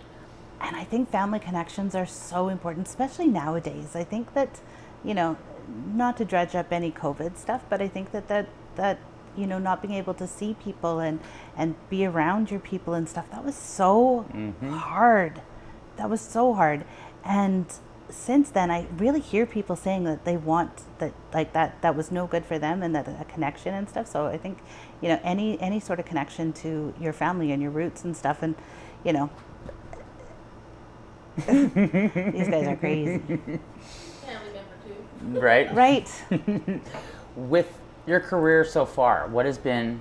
And I think family connections are so important, especially nowadays. I think that, not to dredge up any COVID stuff, but I think that not being able to see people and be around your people and stuff, that was so hard. That was so hard. And since then, I really hear people saying that they want that was no good for them, and that a connection and stuff. So I think, any sort of connection to your family and your roots and stuff, and, these guys are crazy. Family member too. right? Right. With your career so far, what has been,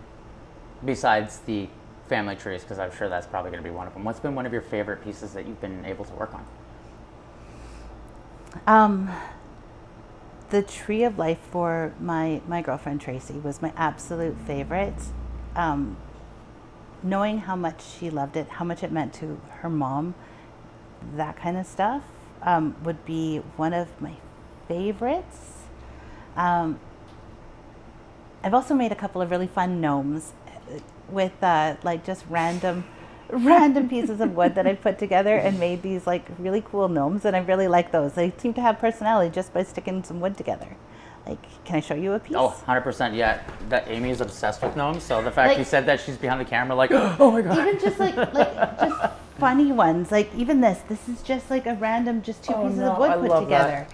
besides the family trees, because I'm sure that's probably going to be one of them, what's been one of your favorite pieces that you've been able to work on? The tree of life for my girlfriend Tracy was my absolute favorite. Knowing how much she loved it, how much it meant to her mom, that kind of stuff, would be one of my favorites. I've also made a couple of really fun gnomes with like just random pieces of wood that I put together and made these like really cool gnomes, and I really like those. They seem to have personality just by sticking some wood together. Like, can I show you a piece? Oh, 100%, yeah. That Amy is obsessed with gnomes, so the fact Like- you said that she's behind the camera like, oh my god. Even just like just funny ones. Like even this is just like a random just 2 pieces of wood I put love together.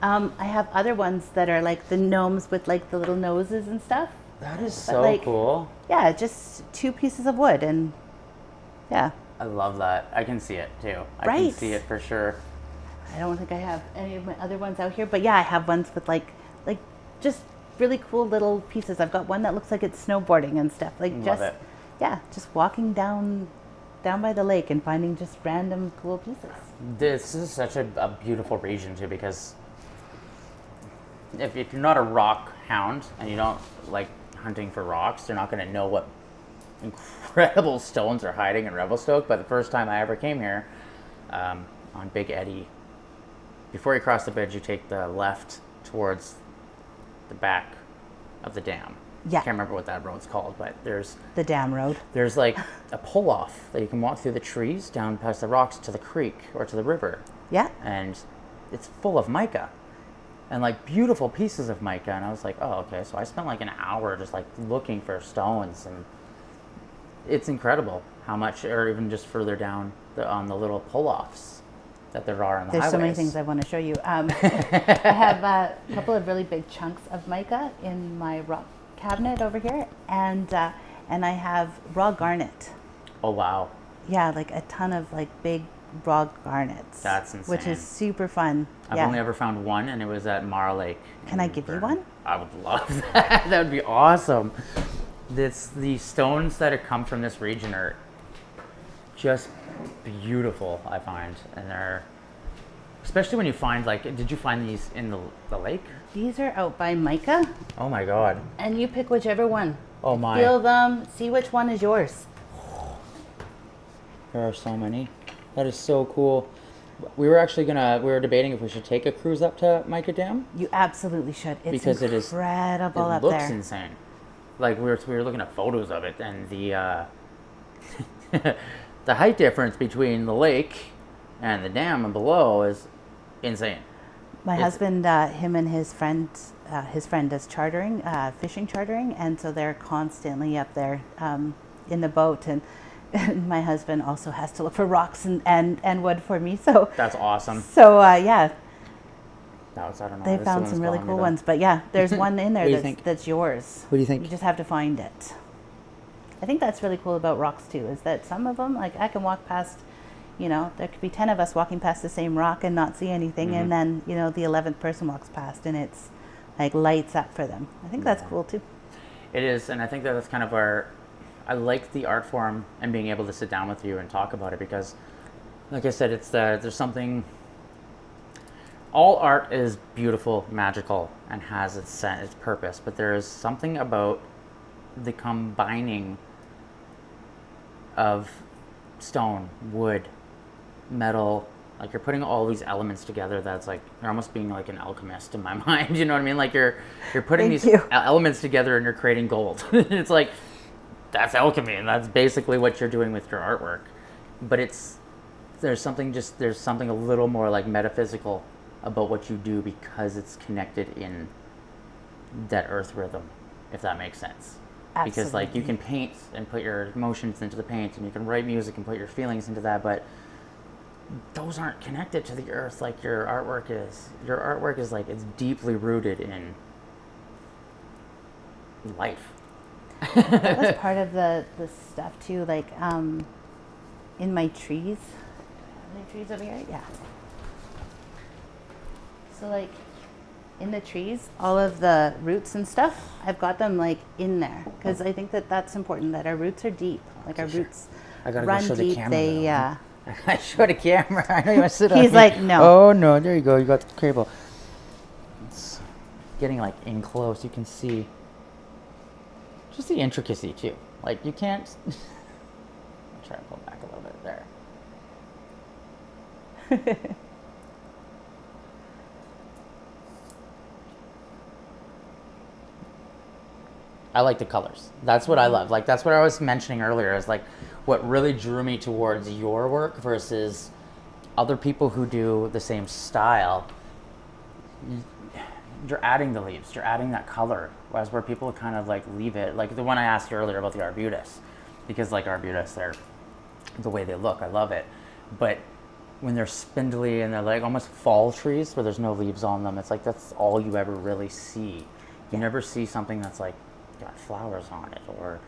I have other ones that are like the gnomes with like the little noses and stuff. That is But, so like, cool. Yeah, just 2 pieces of wood, and yeah. I love that. I can see it too. I can Right. see it for sure. I don't think I have any of my other ones out here, but yeah, I have ones with like just really cool little pieces. I've got one that looks like it's snowboarding and stuff. Like Love just it. yeah, just walking down by the lake and finding just random cool pieces. This is such a beautiful region too, because if you're not a rock hound and you don't like hunting for rocks, you're not going to know what incredible stones are hiding in Revelstoke. But the first time I ever came here, on Big Eddy, before you cross the bridge, you take the left towards the back of the dam. Yeah. I can't remember what that road's called, but there's The dam road. like a pull off that you can walk through the trees down past the rocks to the creek or to the river. Yeah. And it's full of mica and like beautiful pieces of mica. And I was like, oh, okay. So I spent like an hour just like looking for stones, and it's incredible how much, or even just further down on the little pull offs that there are on the There's highways. so many things I want to show you. I have a couple of really big chunks of mica in my rock cabinet over here, and I have raw garnet. Oh, wow. Yeah, like a ton of like big raw garnets. That's Which insane. is super fun. I've yeah. only ever found one, and it was at Mara Lake. Can I in give you Burn. one? I would love that. That would be awesome. the stones that have come from this region are just beautiful, I find, and they're especially when you find like, did you find these in the lake? These are out by Micah, Oh my god! and you pick whichever one. Oh my! Feel them, see which one is yours. There are so many. That is so cool. We were debating if we should take a cruise up to Mica Dam. You absolutely should. It's Because it is- incredible It up looks there. insane. Like we were looking at photos of it, and the the height difference between the lake and the dam and below is insane. My It's- husband, him and his friend does chartering, fishing chartering, and so they're constantly up there in the boat. And my husband also has to look for rocks and wood for me. So That's awesome. yeah, I don't know. they this found one's some really calling me cool though. ones. But yeah, there's one in What do you there think? that's yours. What do you think? You just have to find it. I think that's really cool about rocks too, is that some of them, like I can walk past, there could be 10 of us walking past the same rock and not see anything, Mm-hmm. and then, the 11th person walks past and it's like lights up for them. I think that's cool too. It is, and I think that's kind of I like the art form and being able to sit down with you and talk about it because, like I said, there's something. All art is beautiful, magical, and has its purpose, but there is something about the combining of stone, wood, metal. Like you're putting all these elements together. That's like you're almost being like an alchemist in my mind. You know what I mean? Like you're putting Thank these you. elements together and you're creating gold. It's like that's alchemy, and that's basically what you're doing with your artwork. But there's something a little more like metaphysical about what you do because it's connected in that earth rhythm, if that makes sense. Because like you Absolutely. can paint and put your emotions into the paint, and you can write music and put your feelings into that, but those aren't connected to the earth like your artwork is. Your artwork is like, it's deeply rooted in life. That was part of the stuff too, like in my trees. Are there trees over here? Yeah. So like in the trees, all of the roots and stuff, I've got them like in there because I think that that's important, that our roots are deep. Like our roots I gotta go run show the deep. camera, They though. I showed a camera. I know you want to sit on He's me. like, no. Oh no, there you go. You got the cable. It's getting like in close. You can see just the intricacy too. Like you can't. I'll try and pull back a little bit there. I like the colors. That's what I love. Like that's what I was mentioning earlier. Is like what really drew me towards your work versus other people who do the same style. You're adding the leaves. You're adding that color. Whereas where people kind of like leave it, like the one I asked you earlier about the arbutus, because like arbutus, they're the way they look. I love it, but when they're spindly and they're like almost fall trees where there's no leaves on them, it's like that's all you ever really see. You never see something that's like got flowers on it or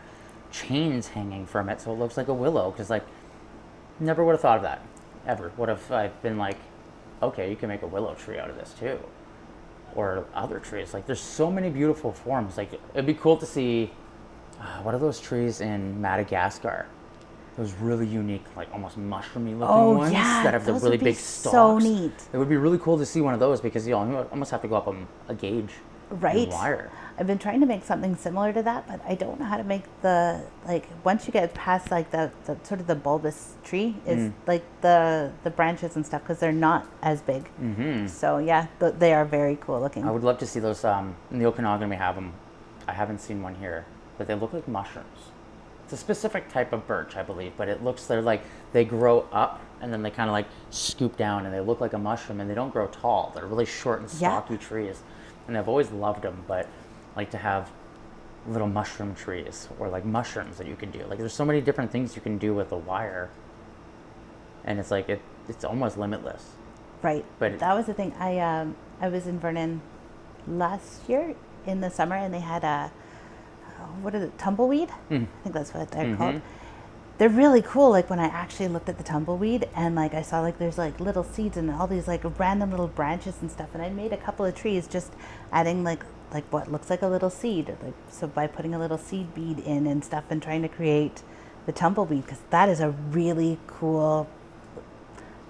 chains hanging from it so it looks like a willow, because like never would have thought of that ever. What if I've been like, okay, you can make a willow tree out of this too, or other trees. Like there's so many beautiful forms. Like it'd be cool to see what are those trees in Madagascar, those really unique, like almost mushroomy looking ones that have the those really would be big stalks. so neat. It would be really cool to see one of those because you almost have to go up a gauge Right. and wire. I've been trying to make something similar to that, but I don't know how to make the, like, once you get past like the sort of the bulbous tree is like the branches and stuff, because they're not as big. Mm-hmm. So yeah, they are very cool looking. I would love to see those. In the Okanagan we have them. I haven't seen one here, but they look like mushrooms. It's a specific type of birch, I believe, but they're like, they grow up and then they kind of like scoop down and they look like a mushroom, and they don't grow tall. They're really short and stocky trees, and I've always loved them, but like to have little mushroom trees or like mushrooms that you can do. Like there's so many different things you can do with a wire, and it's like it's almost limitless. Right. But that was the thing. I was in Vernon last year in the summer, and they had what is it, tumbleweed? I think that's what they're called. They're really cool. Like when I actually looked at the tumbleweed, and like I saw like there's like little seeds and all these like random little branches and stuff, and I made a couple of trees just adding like like what looks like a little seed. Like, so by putting a little seed bead in and stuff and trying to create the tumbleweed, because that is a really cool,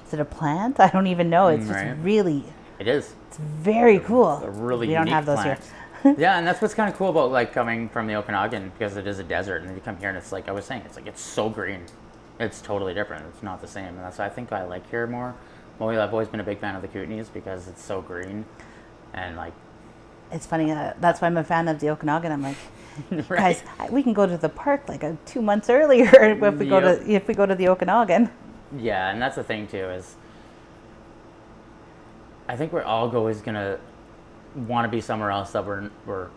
is it a plant? I don't even know. It's just Right. really, It is. it's very cool. A really We don't unique have those plant. here. Yeah, and that's what's kind of cool about like coming from the Okanagan, because it is a desert, and you come here and it's like I was saying, it's like it's so green. It's totally different. It's not the same, and that's why I think I like here more. Well, I've always been a big fan of the Kootenays because it's so green, and like It's funny. That's why I'm a fan of the Okanagan. I'm like, right. guys, we can go to the park like 2 months earlier if we go to the Okanagan. Yeah, and that's the thing too is I think we're all always gonna want to be somewhere else that we're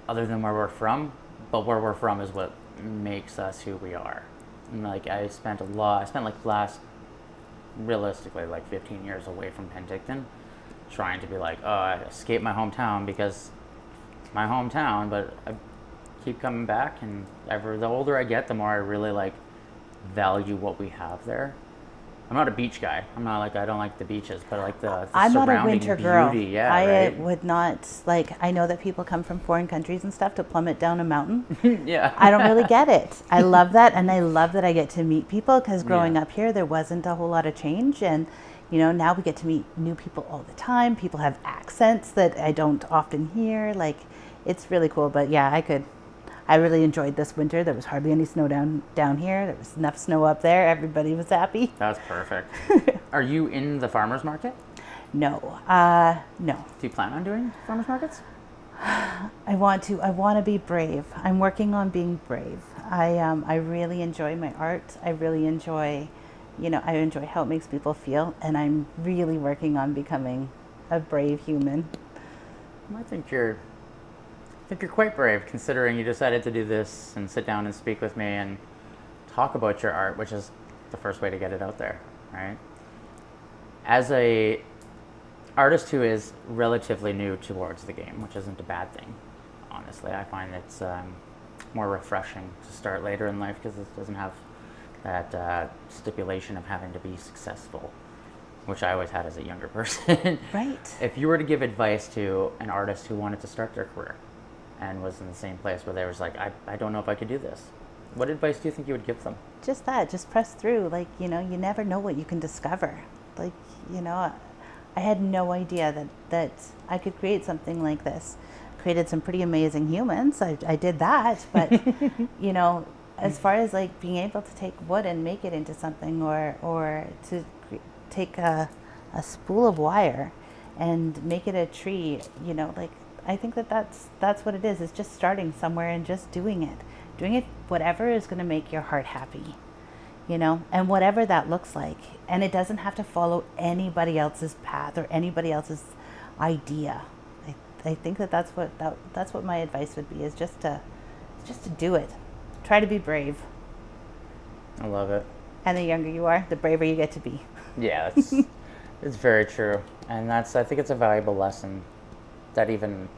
other than where we're from, but where we're from is what makes us who we are. And like I spent like last realistically like 15 years away from Penticton, trying to be like, oh, I escaped my hometown because it's my hometown, but I keep coming back, and the older I get, the more I really like value what we have there. I'm not a beach guy. I'm not like, I don't like the beaches, but I like the I'm not a surrounding winter beauty. girl. Yeah, I right? would not like. I know that people come from foreign countries and stuff to plummet down a mountain. Yeah. I don't really get it. I love that, and I love that I get to meet people because growing Yeah. up here, there wasn't a whole lot of change, and now we get to meet new people all the time. People have accents that I don't often hear. Like, it's really cool. But yeah, I really enjoyed this winter. There was hardly any snow down here. There was enough snow up there. Everybody was happy. That's perfect. Are you in the farmers market? No. Do you plan on doing farmers markets? I want to be brave. I'm working on being brave. I really enjoy my art. I really enjoy, I enjoy how it makes people feel, and I'm really working on becoming a brave human. I think you're quite brave, considering you decided to do this and sit down and speak with me and talk about your art, which is the first way to get it out there, right? As a artist who is relatively new towards the game, which isn't a bad thing, honestly, I find it's more refreshing to start later in life because it doesn't have that stipulation of having to be successful, which I always had as a younger person. Right. If you were to give advice to an artist who wanted to start their career and was in the same place where they was like, I don't know if I could do this, what advice do you think you would give them? Just press through. Like, you never know what you can discover. Like, I had no idea that I could create something like this. Created some pretty amazing humans. I did that, but as far as like being able to take wood and make it into something, or to take a spool of wire and make it a tree, like, I think that's what it is. It's just starting somewhere and just doing it, whatever is going to make your heart happy, and whatever that looks like. And it doesn't have to follow anybody else's path or anybody else's idea. I think that's what my advice would be, is just to do it. Try to be brave. I love it. And the younger you are, the braver you get to be. Yeah, it's very true. And I think it's a valuable lesson that even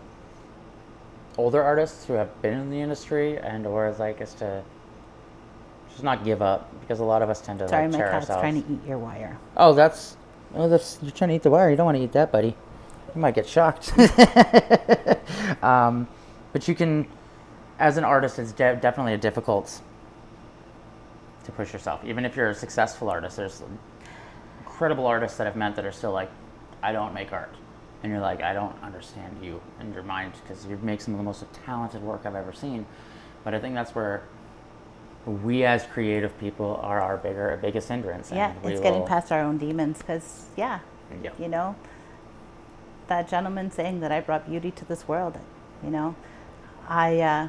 older artists who have been in the industry or like is to just not give up, because a lot of us tend to Sorry, like my tear cat's ourselves. trying to eat your wire. That's you're trying to eat the wire. You don't want to eat that, buddy. You might get shocked. But you can, as an artist, it's definitely difficult to push yourself. Even if you're a successful artist, there's incredible artists that I've met that are still like, I don't make art. And you're like, I don't understand you in your mind, because you make some of the most talented work I've ever seen. But I think that's where we as creative people are our biggest hindrance. Yeah, and it's getting past our own demons, because, Yeah. That gentleman saying that I brought beauty to this world, I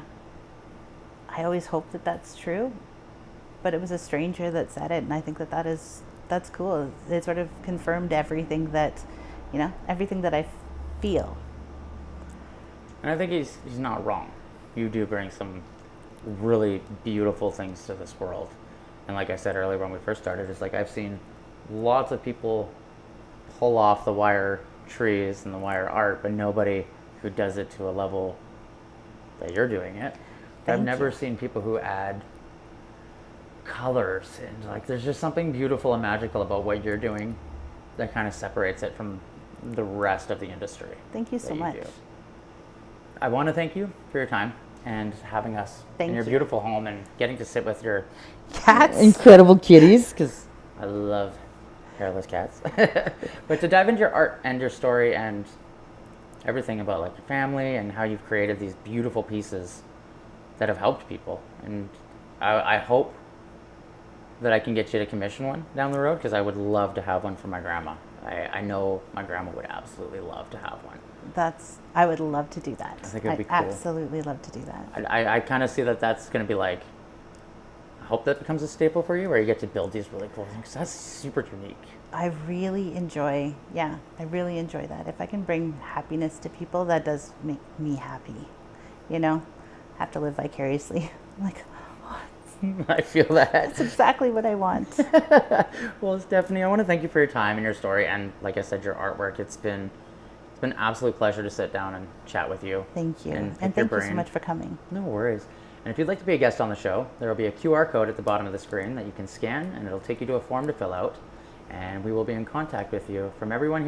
always hope that that's true, but it was a stranger that said it, and I think that's cool. It sort of confirmed everything that, everything that I feel. And I think he's not wrong. You do bring some really beautiful things to this world. And like I said earlier when we first started, it's like I've seen lots of people pull off the wire trees and the wire art, but nobody who does it to a level that you're doing it. I've never seen people who add colors, and like there's just something beautiful and magical about what you're doing that kind of separates it from the rest of the industry. Thank you so much. I want to thank you for your time and having us Thank in your you. beautiful home and getting to sit with your Cats. incredible kitties, because I love hairless cats. But to dive into your art and your story and everything about like your family and how you've created these beautiful pieces that have helped people. And I hope that I can get you to commission one down the road, because I would love to have one for my grandma. I know my grandma would absolutely love to have one. I would love to do that. I think it'd be cool. Absolutely love to do that. I kind of see that that's going to be like, I hope that becomes a staple for you, where you get to build these really cool things. That's super unique. I really enjoy that. If I can bring happiness to people, that does make me happy. You know, have to live vicariously. I'm like, I feel that. that's exactly what I want. Well, Stephanie, I want to thank you for your time and your story, and like I said, your artwork. It's been an absolute pleasure to sit down and chat with you. Thank you. And And thank you so much for coming. No worries. And if you'd like to be a guest on the show, there will be a QR code at the bottom of the screen that you can scan, and it'll take you to a form to fill out. And we will be in contact with you. From everyone here